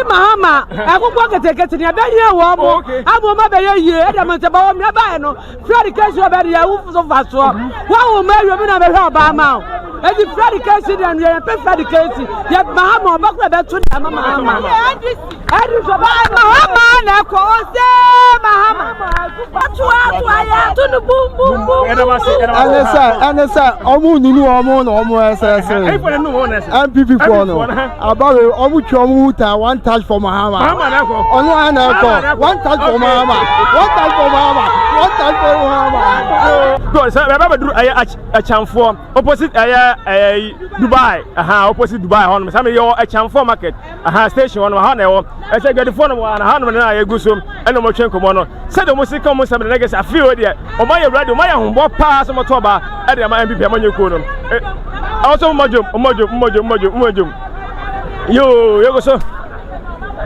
Mahama, I go walk take it in a bed here. I will not be a year. Dr.Bawumia by no. Freddy Casey about the Wolf of us. What will marry a man of Obama? And the Freddy Casey and the Freddy Casey, yet Mahama, back with that to Mahama. And it's about Mahama, of course, Mahama. To the boom, boom, boom. And it's a almost NPP about Omuchomuta, one touch for Mahama. One touch for Mahama. One touch for Mahama. One touch for Mahama. Good, sir. Remember Akyemfo opposite Dubai. Opposite Dubai. On some your Akyemfo market. Station on Mahana. I said, get the phone one. I go so and no more Mono. Said the music comes some legacy. I feel there. Oh my brother, my home. What pass on October at the NPP among you. Also, Mojo. You go so.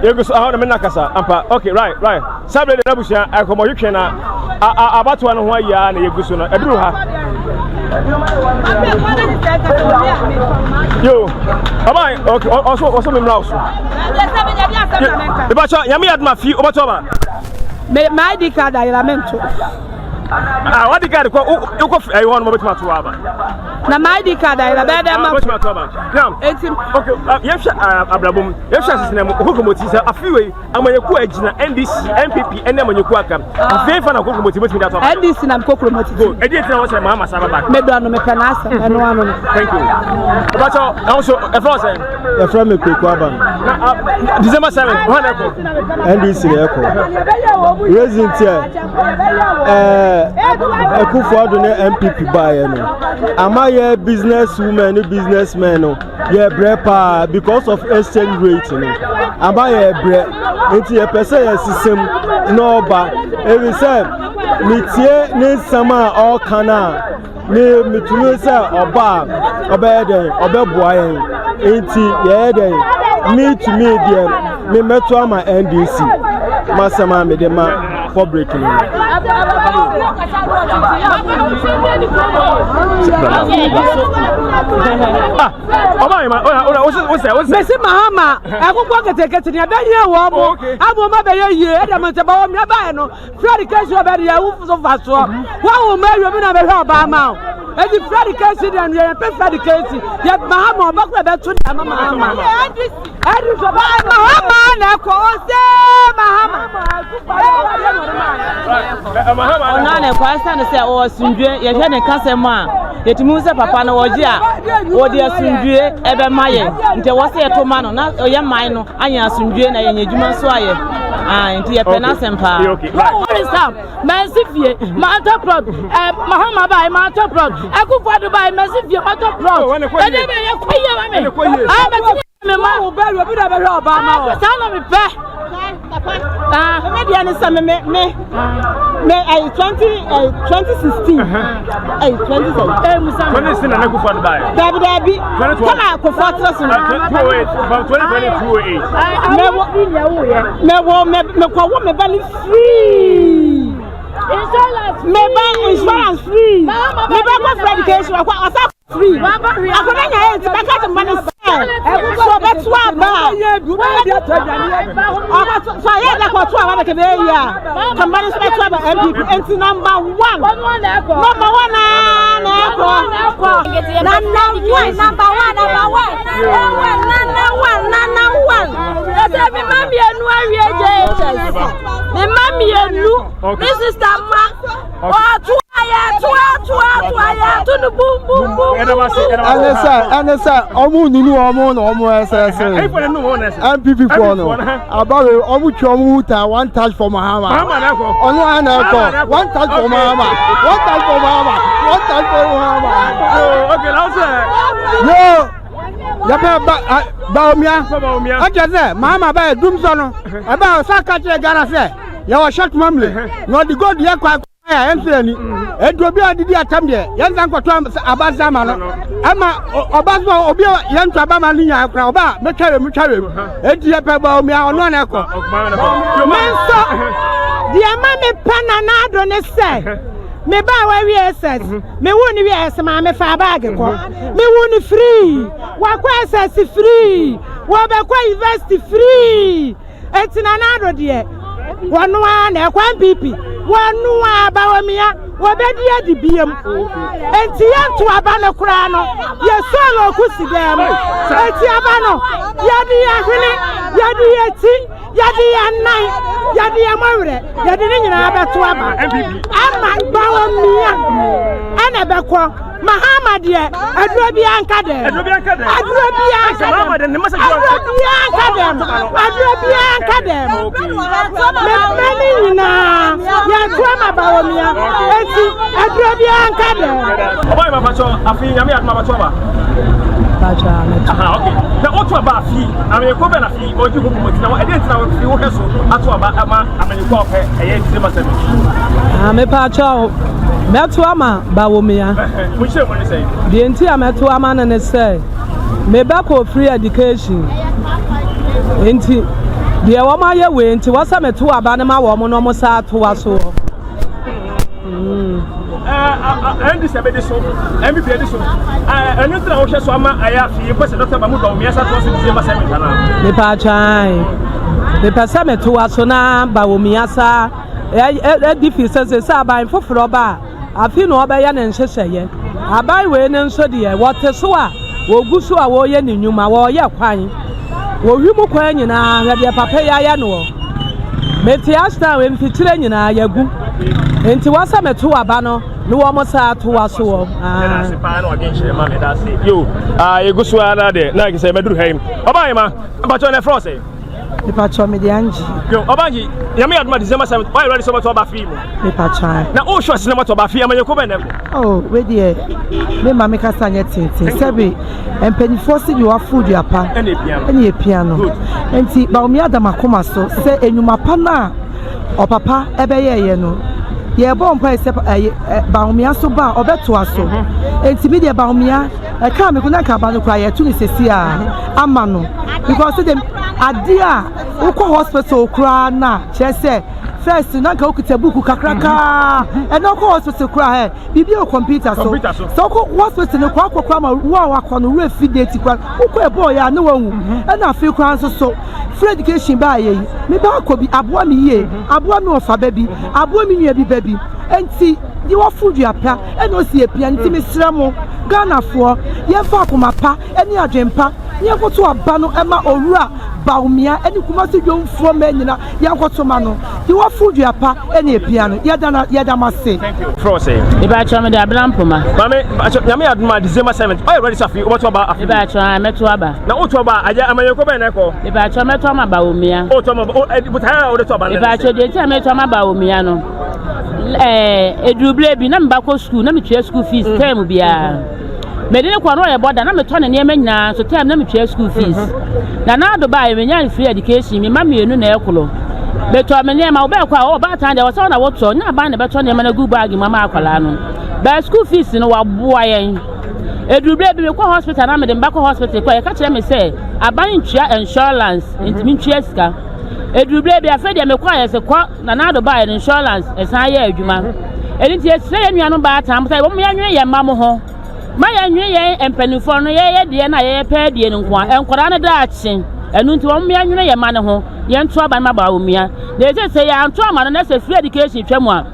You go so. How the menakasa? Ampa. Okay, right. Sabre the Nabusha. I come you can. About one who ya and you go so. Edruha. Yo. Am okay? Also me house. About Yami at my feet. About my ID card. I lamento. What the guy you want more to Aba? Na my ID card I better now. Okay, yes, Abrabum. Yes, is name Hukumoti. A few way. I'm a Kuajina, NDC, NPP, and then when you quack. A fair fan of Hukumoti with me that NDC and Kokumoti. I didn't know what Mahama Sabbath. Medano Mecanasa and one. Thank you. But also a frozen. A friend of Quickwaban. December 7th, one echo. NDC echo. Resident here. Akufo-Addo NPP buy no. Am I a businesswoman, businessman no? Yeah, brepa because of exchange rate no. Am I a bre? Enti a person system no ba. Every say me tie ne sama all kana. Me tunu say oba den obeboa yen. Enti yeah den me to me dem me meto ama NDC. Masama me dem ma for breaking. Messi Mahama, I go walk take it in a bed here. I will not be a year. Dr.Bawumia by no. Freddy Casey about the Wolf of us. What will marry a man of Obama? And the Freddy Casey and the Freddy Casey, yet Mahama, back with that to Mahama. And it's about Mahama, of course, Mahama. Nane kwa sana se o sundue ye hwe ne kasema yetimu se papa na woje a wodi asundue ebe maye nte wo se etoma no na oye man no anya asundue na ye nyedwuma so aye nte ye pena sempa what is that Mesifie Taptap Mahama by Taptap Akufo-Addo by Mesifie Taptap e de be ye koye ma me me ma wo ba be da be Obama sa no me pe me dia ne sa me 2016 2016 Musa na Akufo-Addo by Dabi come Akufo-Addo so 2022 me ko me bali free insurance free me ba ko free education wa free akona nya enti ba ka money so bet wa ba so ya da ko to wa ke be ya company bet wa ba NPP enti number 1 na me mami enu awie me mami enu this is the man to the boom boom boom and sir omu nunu omu NPP for no about Omuchomuta, one touch for Mahama. One touch for Mahama. One touch for Mahama. One touch for Mahama. Okay, now sir. Yo. Bawumia. I just say, Mahama by Doomson. About Sakache Ghana say, you are shot mamle. No, the God, Yakwa. Anthony, and to be a did attempt there. Young Uncle Trump about Zamano. Ama Obasma Obia, young Trabama Linia, Crowba, Machari, and Bawumia on one echo. The Amame Pananado, ne say. Me buy where we assess. Me won't be as my me far bag. Me won't free. What assess free? wobekwa university free etina na do de wono a na ekwa NPP wono a Bawumia wobedi adibiem enti yanto aba no kura no ye solo kusidem enti aba no yadi ahwene yadi eti yadi anan yadi amawre yadi ne nyina abeto aba ama Bawumia ana bekọ Mahama de aduro bi anka dem aduro bi anka dem meni nyina ya tuwa ma Bawumia eti aduro bi anka dem oboy ma pacho afi nyame atma pacho ba pacho aha okay na otu aba afi ame ko be na fi oju ko mo tina e dey tina fi wo heso atu aba ama amani ko pe eye December 7 me pacho meto ama Bawumia muche mo ni say the entire meto ama na ne say me back free education enti the woma ye we enti wasa meto aba na ma wo mo no mo sa to aso NDC be so NPP be so enu tra wo hwe so ama aya fi ko se Dr.Bawumia sa to so December 7 kana me pa chan me pesa meto aso na Bawumia sa difficile say aban foforo ba afi no obeya na nhyehyeye aban we ne nso de wote so a wogusu a wo ye ninyuma wo ye kwan wo hwimu kwan nyina hwede papa ya no meti asta we mfitire nyina yagu enti wasa meto aba no no wo mo sa to waso wo se pa no again share ma me da say yo egusu ana de na ke say meduru haim oban ma bacho na frost Nipacho me de anji yo obanji yame aduma December 7 why ready so much oba free mo nipacho na o sure sinema to oba free amanye ko benem oh we dey me mama ka sanye tintin sebi empenifo si you food you apa ene piano enti Bawumia da makoma so se enyuma pa na o papa ebe ye no ye bo mpa se Bawumia so ba obeto aso enti me de Bawumia e ka me kuna ka ba no kwa ye tu ni sesi a ama no because them adia uko hospital kura na chese first na ka okuta buku kakraka e na ko hospital kura he bibi o computer so ko hospital ne kwa akwa ma wo akwa no refi date kwa uko e boy ya ne wahu e na afi kura so free education ba ye me ba ko bi aboa mi ye aboa mi ofa baby aboa mi nua bi baby enti di wo fudu apa e no si epia nti me sremo Ghana for ye fa akoma pa eni adwempa ye ko to aba no e ma owura Bawumia eni kuma se dwomfo ma nyina ye ko to ma no di wo fudu apa eni epia no ye da ma se frost e ba cha me da blampoma mame nyame aduma December 7 why ready safi o to aba e ba cha meto aba na o to aba aja amanye ko be na ko e ba cha meto ama Bawumia o to ma but ha o to aba e ba cha de ti meto ama Bawumia no eduble bi na mbako school na metwe school fees term bia medine kwa no ye border na meto na niema nyina so term na metwe school fees na do ba me nya free education me ma mienu na ekolo beto me niema oba kwa o ba tan de wo so na woto nya ba na beto niema na gu bag mama akwala no ba school fees no waboa yen eduble bi me kwa hospital na me de mbako hospital kwa ye ka kire me say aban ntwa insurance ntimi ntwa sika eduble bi afede me kwa yese kwa na do ba insurance esan ye adwuma eni tie sire ye nuanu ba tam sai wo me anwe ye mam ho ma ye anwe ye empanifo no ye de na ye pe de nko enkora na da achi enu nti wo me anwe ye ma ne ho ye nto aba ma Bawumia na ese se ya nto ama no na se free education twemu a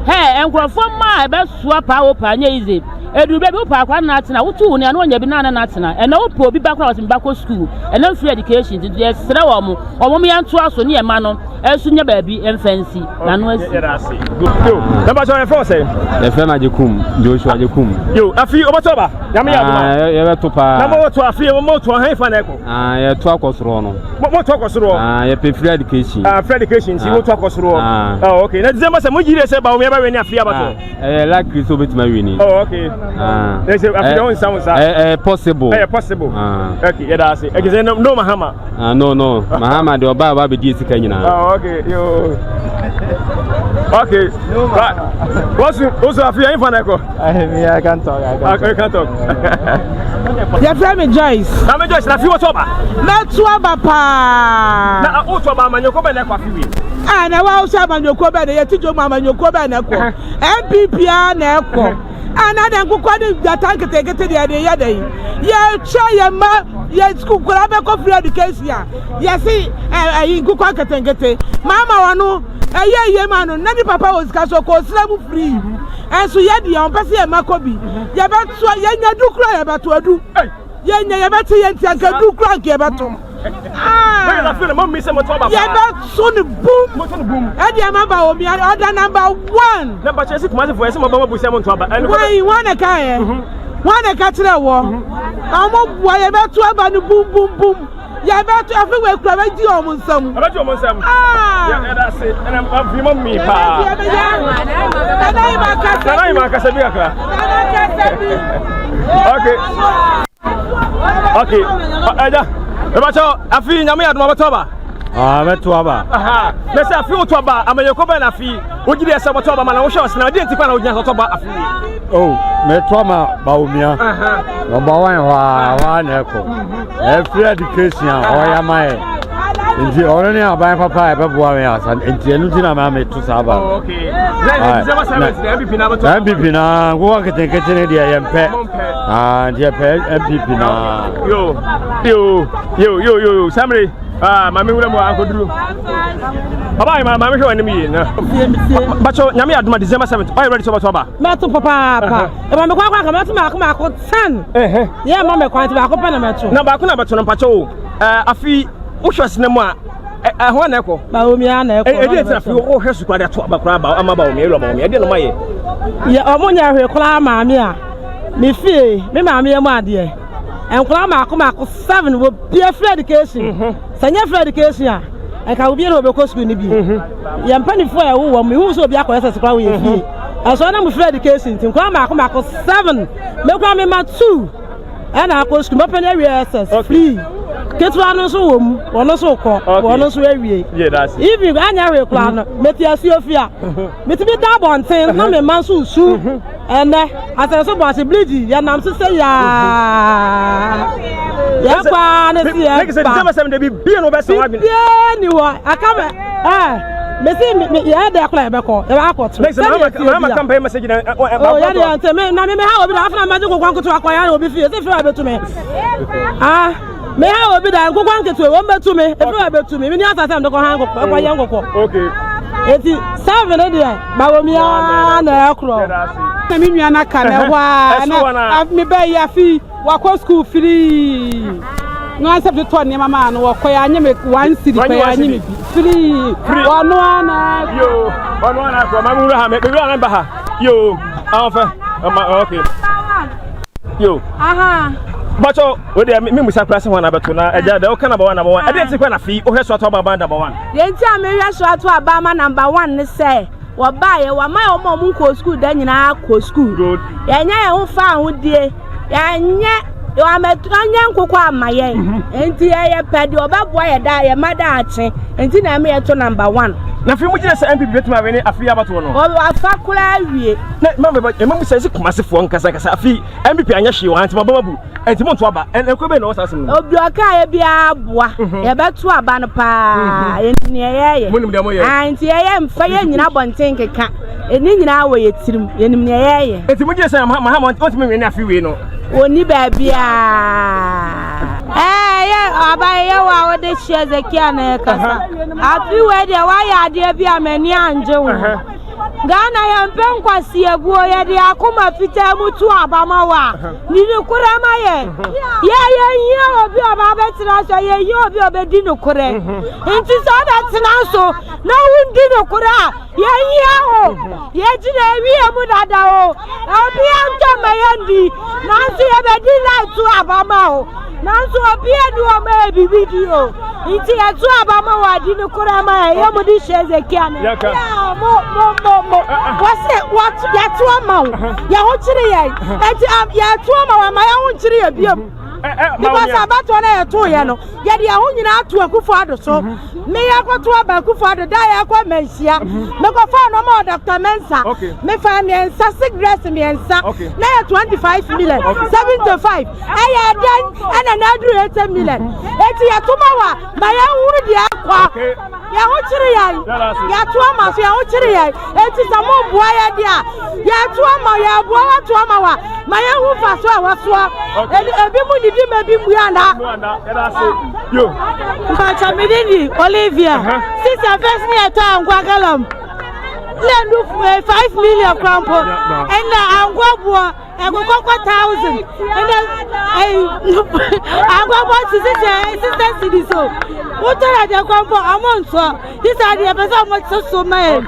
he enkorofo ma ebe suwa pa wo pa nya ize edube bi pa kwa na atina wotu ne na onya bi na na atina ena opo obi ba kwa was mbako school ena free education ti ye sere wo mo ya nto aso ne ye ma no esu nya ba bi emfancy na no asi yo number 4 say e fe na jekum Joshua jekum yo afi obotoba nyame ya duma ye be to pa na mo to afi mo to han fa na eko ye to akosoro no mo to akosoro ye pe free education free education ti mo to akosoro okay na December say mo jire say Bawumia ba we ni afi abato like Christo betima we ni okay they say afi don sound possible possible okay yeah that's it okay no Mahama no Mahama de oba be di sika nyina okay yo okay what's afi yan fa na eko I can't talk I can't talk your friend Joyce na me Joyce na fi what oba na to aba pa na o to aba manyo ko be na kwa fi wi and I was a man, you go back, you teach your mamma, you go back, NPP, and I don't go quite that I can take it to the other day. Yeah, try your ma, yes, cook, grab free education. Yes, I go quite and get it. Mamma, no, a year man, none papa was castle called Slam free. And so, yet, the embassy and Macobi. Yeah, but so you do cry about to do. Yeah, never see and do cry about to. Ah, I feel the mom miss some trouble. Yeah, but soon boom. And the Dr.Bawumia order number 1. Number 6 months for some of some trouble. And why you want a car? One a catch the war. I'm about to have a boom. Yeah, about to have a crowd you almost some. About you almost some. Ah, that's it. And I'm remember me. Okay. Ebacho afi nyame adoma batoba betoba me say afi otoba amayekoba na afi ogide ese batoba mana wo hwe na de ntikwa na ogyina sotoba afi Bawumia number 1 wa na eko free education oya mai nti orani aban papa ebeboa me asa nti enu ti na ma me to saba okay NPP na batoba NPP na go ketekete ne dia yempe nti NPP na yo Samri mami wura mo ankoduru baba mami hwe wanim yi na bacho nyame adoma December 7th are you ready to batoba meto papa e ba me kwa ka meto mako 10 yeah mama kwa ti ba ko pa na meto na ba ko na beto no pacho afi wo hwese na mu a ho na eko Bawumia na eko e dey afi wo hwe su kwa de to abakra ba ama Bawumia elo Bawumia e dey no maye ye omonya hwe kula maami a me fie me maami e mu ade and mako 7 will be a free education. Sanya free education. I can be able to school. Yam penny for a woman who will be a question to cry. As one of free education, to mako 7, make me 2, and I go school open area free. Get one or so call, one also area. Yeah, that's it. If you anya plan, Metia Sophia, Metia Dabon, saying, no man so. And as I saw, I bleed you, and I'm to say, yeah, December 7th, they be being over some. Yeah, I come, me, yeah, they're clear back on the airport. I'm a campaign message. Oh, yeah, tell me, now, how will I have magical one to acquire will be fierce if you have to me. Ah, may I will be there, go one to a woman to me, if you have to me, when you have time to go hang up, okay. 87 Bawumia na ekro na mi nua na ka na wa na me ba ya fi wa ko school free no answer to turn mama no ko ya anye me 1 city ko ya anye me free ono ana yo ono ana ko ma mu ha me be na ba ha yo afa okay yo aha bacho we dey me musa press one abeto na eja dey o kana ba number 1 e dey tikwa na fi o hweso ato ba number 1 dey nti a me hweso ato aba ma number 1 ne say wo ba ye wa ma o mo ko school da nyina ko school good ya nya ye ho fa ho die ya nya wa metanya nkoko amaye enti ye pedi obeboa ye da ye mada ache enti na me ye to number 1 na fi mu gina se NPP betuma we ni afi abato no o afa kula awie na mama ba emamu se se kumasefo nkasa kasa afi NPP anya hwe wa antima baba bu enti mo to aba enko be na o sasem no obi oka ye bia aboa ye beto aba no pa enti ne ye munim de mo ye enti ye mfa ye nyina bonten keka eni nyina wo ye tirim yenim ne ye enti mo gina se Mahama ontime we ni afi we no oni ba bia yeah aba ye wa ode sheze kia na kasa afi we de wa ya de bia mani anje wo Ghana ya mpenkwasi eguo ye de akoma fita mutu abama wa ni nukura ma ye ye obi oba betina so ye obi obedi nukure nti so betina so na wundi nukura ye ho ye jina ewie mu dada o obi anto mayandi nanso ye bedi na tu abama o nanso obi enu o ma bi video nti ye tu abama wa di nukura ma ye mu di sheze kiane ya mo what ya tu ama ya ho chire ye enti ya tu ama wa ma ya ho chire ye biam because abato na eto ye no ye de ho nyina atu akufo ado so me ya kwato aba akufo ado da ya kwa menhia me ko fa no ma Dr. Mensa me fa me ensa cigarette me ensa na ya 25 million 75 aya dan ana na duru 80 million eti ya tuma wa ma ya huru dia kwa ya ho chiri ya to ama so ya ho chiri ya enti samo bua ya dia ya to ama ya bua wa to ama wa ma ya hu fa so a wa so ebi mu didi ma bi mu anda yo ma chamidini Olivia sister first ni eta angwa galam lendu 5 million krampo and angwa bua ego kokwa 1000 and angwa bua sister city so utara de krampo amount so this are the person so man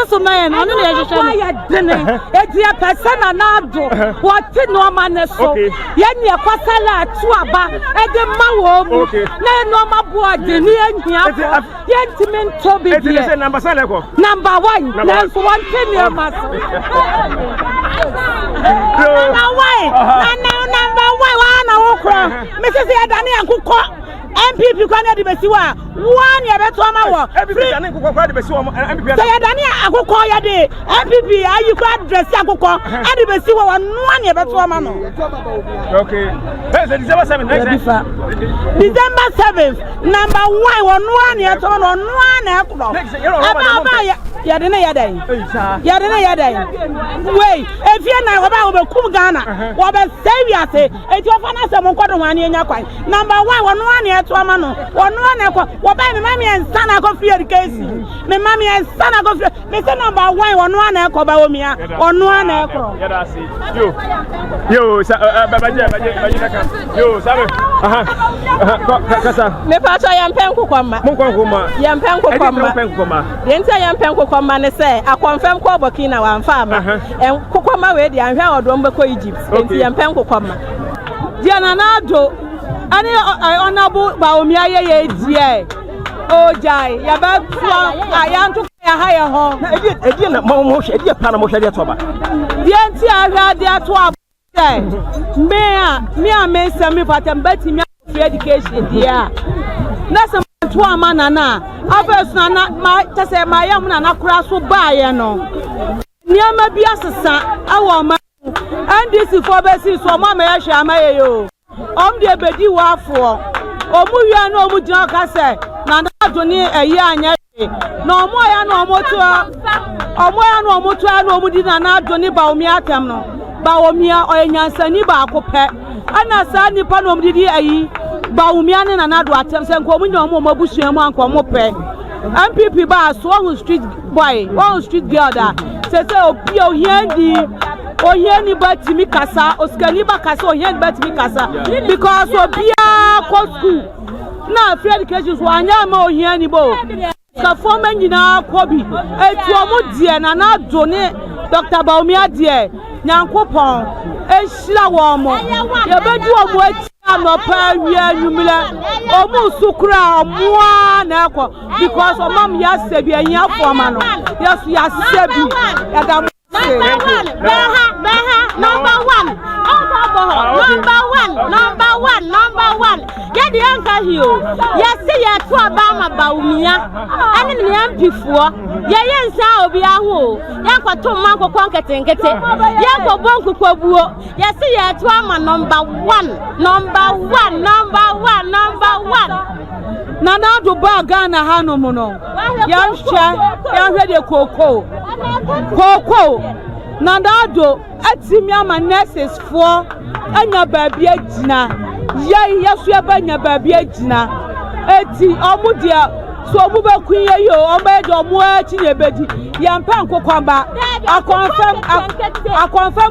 so man onu na yehwe ya dene e person na ado what no man so ye ne kwasala atu aba e de ma wo mu na no ma bua de ni ahia ye ntimento be there number 1 na so one thing mas number 1 na wo kro me se ya dane ankukọ NPP kwa na de besiwa one ya beto ama wo NPP dane ankukọ kwa de besiwa NPP se ya dane ankukọ ya de NPP ayi kwa address ankukọ ade besiwa one ya beto ama no okay December 7th December 7th number 1 one ya to no one na ekuro aba ya de na ya dai wait efie na wo ba wo be kum Ghana wo be save ate eti ofa na se mo nkodo hwane nya kwan number 1 wono ane eto ama no wono ane ko wo ba me mami ensa na go free education me mami ensa na go free me se number 1 wono ane ko ba omia wono ane ko ya da si yo baje ka yo sabe kasa me pa so ya mpen kokwama ya mpen kokwama yenta ya mpen kokwama ne se akonfem ko Burkina wa mfama kokwama we dia hwe odom be ko Egypt enti ya mpen kokwama dia na nado ani Honorable Bawumia ye die ojai ya ba tuwa ayantu ya haya ho edi na mo hwe edi pa na mo hwe de toba dia nti ahwa de ato abose me a me semi patem beti me free education dia na se to amana na afes na ma tese ma yam na kura so baaye no niama bi asesa awo ma NDC for besi so ma me hwe amaye yo de bedi wafo omu wia na omu jina ka se na adoni eyi anya na omu ya na omu to na omu di na adoni Bawumia atem no Bawumia oyenyansani ba akopɛ ana sa nipa na omu di eyi Bawumia ne na ado atem se nko omu nya omu mabusua mu anko omu pɛ NPP ba so on street boy on street girl da se obi ohiani batimi kasa oskani ba kasa ohiani batimi kasa because obia ko school na free education so anya ma ohiani bo ka former nyina kobi etu omo die na do ne Dr. Bawumia die nyankopon ehira wo mo ye bedu omo atia no pa wi anwumle omo sukura omo na ekọ because omam ya sebi anya fo ma no yesu ya sebi ya da number one. Get the anchor here. Yes, see ya to Obama Bawumia. And in the MP4. Yes, I'll be a who. Yanko to Manko Conketing. Yanko Bonko Kobuo. Yes, see ya to Ama number one. Nana do ba Ghana hano mono. Yan ready Coco. Nandado atimi ama nurses for anya baabi agina yesu ya banya baabi agina eti omu dia so omu ba kunye yo omu de omu atinye bedi yampa nkokwamba akonfirm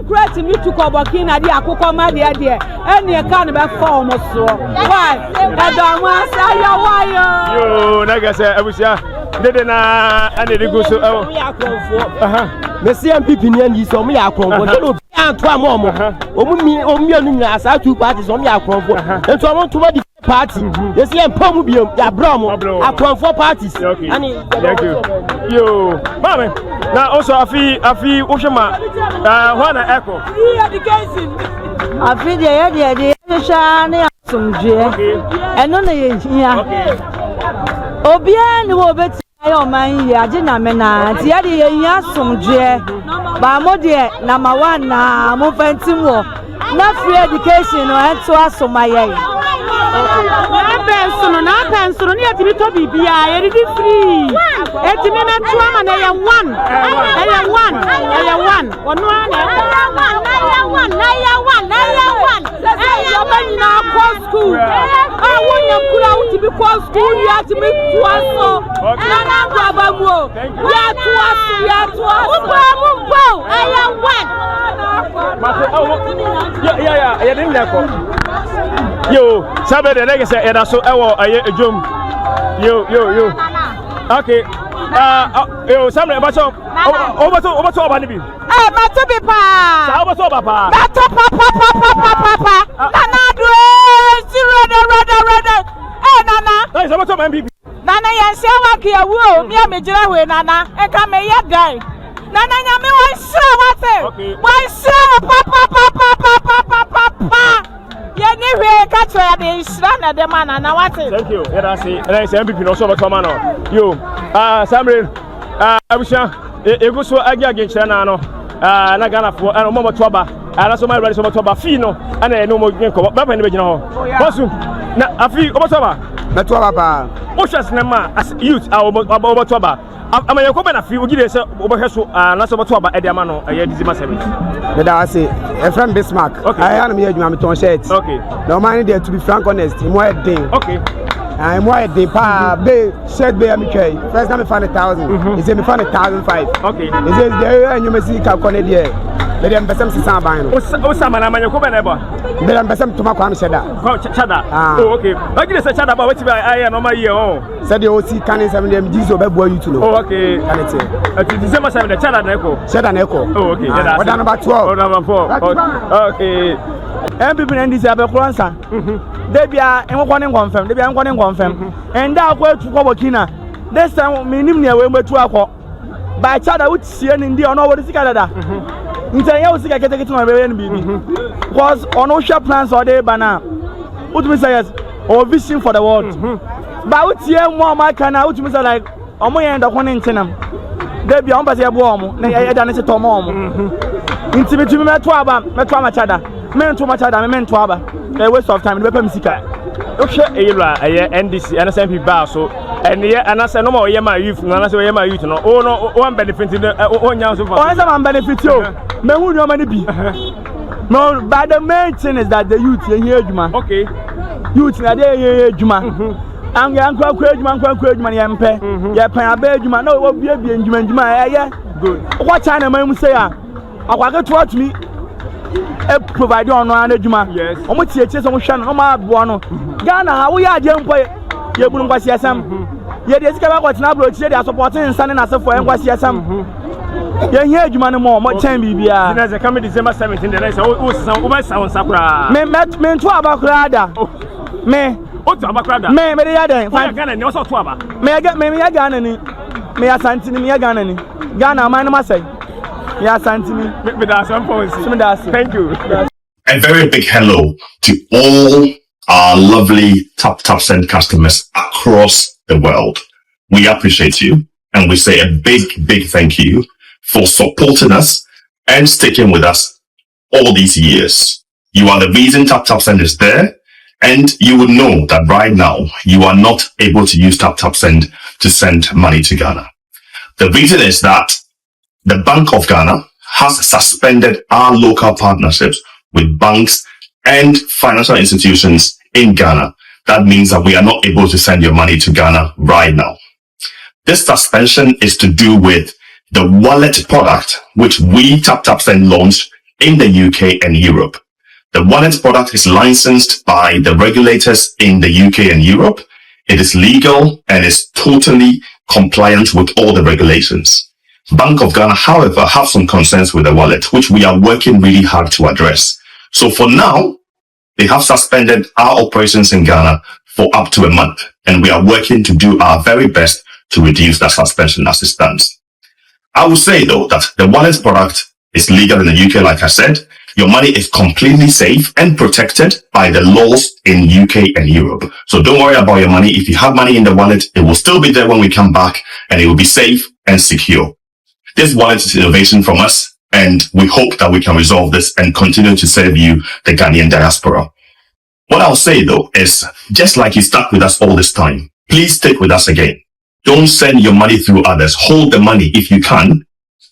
create me to Burkina dia akokoma dia eni ka ne be form so why adamu asaya why yo naga se abusia dede na ane digu so me see NPP ni anyi so me ya akonfo de no anto amomo omu anu na asa two parties so me ya akonfo ento amon to the party they see empa mu biam ya bromo akonfo parties ani thank you yo mama na also afi ohwema hwana echo education afi de sha na asomdwe eno na ye hia obia ni wo beti ayo man ye age na me na ti ya de ye asomdwe ba mo de number 1 na mo fantim wo na free education no ento asomaye na pensono ni atimi to bibia ye di free etimi na tuama na ya one ono na ya bani na ko school awunya kura utibi ko school ya atimi tuaso na na baba mu ya tuaso mbo aya one ya didn't leko yo sabe de nege se era so ewo aye ejom yo okay yo sabe ba so obato oba ni bi bato bi pa sa obato oba pa bato pa nana do rada nana hey sa obato NPP nana yanse wa kia wo mi amejira we nana e ka me ye guy nana nyame wa sure wate wa sure pa anyway, catch where they shran the man and what? Thank you. Yeah, I see. And I say MPP no so about man. Yo, Samrin, Abusha, e go so agi against na no. Na Ghana for and mo toba. And so my ready so toba fino and no mo gen ko. Ba pa ni be gina ho. Bosu. Na afi obotoba. Na toba pa. Oshas na ma as youth obotoba. Ama yeko be na fi ogide se obohweso na so obotoba e de ama no e December 7. Me da say a friend Bismarck. I am here you am ton shirt. Okay. No man there to be frank honest, him why thing. Okay. I'm why the pa be shirt be am try. First time me find 1,000. He say me find 1,005. Okay. He says there and you me see ka kone there. Be dem person sisan ban no. O sama na manyeko be na eba. Be dem person to ma kwa me sheda. Chada. Oh okay. Ogide se chada ba wetin be aye no ma ye o. Said the OC canning 7 dem jiso be boy you to know. Oh okay. Can it say? At December 7 the chada na eko. Sheda na eko. Oh okay. Yeah, what number 12? Oh number 4. Okay. NPP and NDC abekronsa. Debia enwokwane confirm. Debia enwokwane confirm. And that go to ko Burkina. This time me nim ne we metu akọ. By chada which see ndi ono wo sika dada. Ntanya wo sika kete no be no bibi. Because ono share plans or dey bana. Utumi say yes. Or vision for the world. But what tie mo ma kana utumi say like omo yen ndako ne ntenam. Debia on pase ebo omo na e da ne se to mo omo. Ntimi tumi meto aba chada. Mento machada mento aba. A waste of time. Be pam sika. Okay, NDC and NPP bar so and yeah and I say no more my youth no I say my youth no oh no one benefit the oh so far. Oh some benefit you. Me who no money be. No, but the main thing is that the youth here juma. Okay. Youth na dey here juma. Am ya nkwa juma ya mpe. Ya pan abe juma na wo bie juma good. What China man say ah. Akwa get what me e provide on no adwuma yes omo tietie so mo hwe no omo abo no Ghana ha wo ya ade mpo ye bunu kwasi asam ye de sika ba kwatena bro tie de support nsane na asefo en kwasi asam ye hia adwuma no mo chan bibia na ze come December 17 the next o san o ba san sakura me nto abakura da me o to abakura da me de ya den fa Ghana ni o so to aba me ya Ghana ni me ya santini me ya Ghana ni Ghana man no masai ya santini me da some points thank you. A very big hello to all our lovely Taptap Send customers across the world. We appreciate you and we say a big thank you for supporting us and sticking with us all these years. You are the reason Taptap Send is there, and you will know that right now you are not able to use Taptap Send to send money to Ghana. The reason is that the Bank of Ghana has suspended our local partnerships with banks and financial institutions in Ghana. That means that we are not able to send your money to Ghana right now. This suspension is to do with the wallet product, which we Taptap Send launched in the UK and Europe. The wallet product is licensed by the regulators in the UK and Europe. It is legal and is totally compliant with all the regulations. Bank of Ghana, however, have some concerns with the wallet, which we are working really hard to address. So for now, they have suspended our operations in Ghana for up to a month, and we are working to do our very best to reduce that suspension as it stands. I will say though that the wallet product is legal in the UK, like I said. Your money is completely safe and protected by the laws in UK and Europe. So don't worry about your money. If you have money in the wallet, it will still be there when we come back, and it will be safe and secure. This wallet is innovation from us, and we hope that we can resolve this and continue to serve you, the Ghanaian diaspora. What I'll say though is, just like you stuck with us all this time, please stick with us again. Don't send your money through others. Hold the money if you can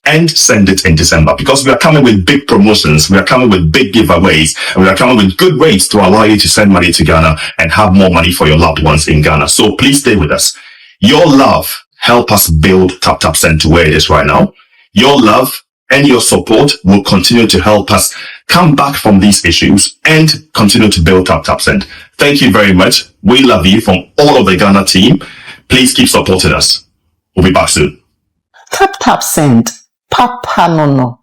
and send it in December, because we are coming with big promotions. We are coming with big giveaways, and we are coming with good rates to allow you to send money to Ghana and have more money for your loved ones in Ghana. So please stay with us. Your love help us build Taptap Send to where it is right now. Your love and your support will continue to help us come back from these issues and continue to build Taptap Send. Thank you very much. We love you from all of the Ghana team. Please keep supporting us. We'll be back soon. Taptap Send. Papa no no.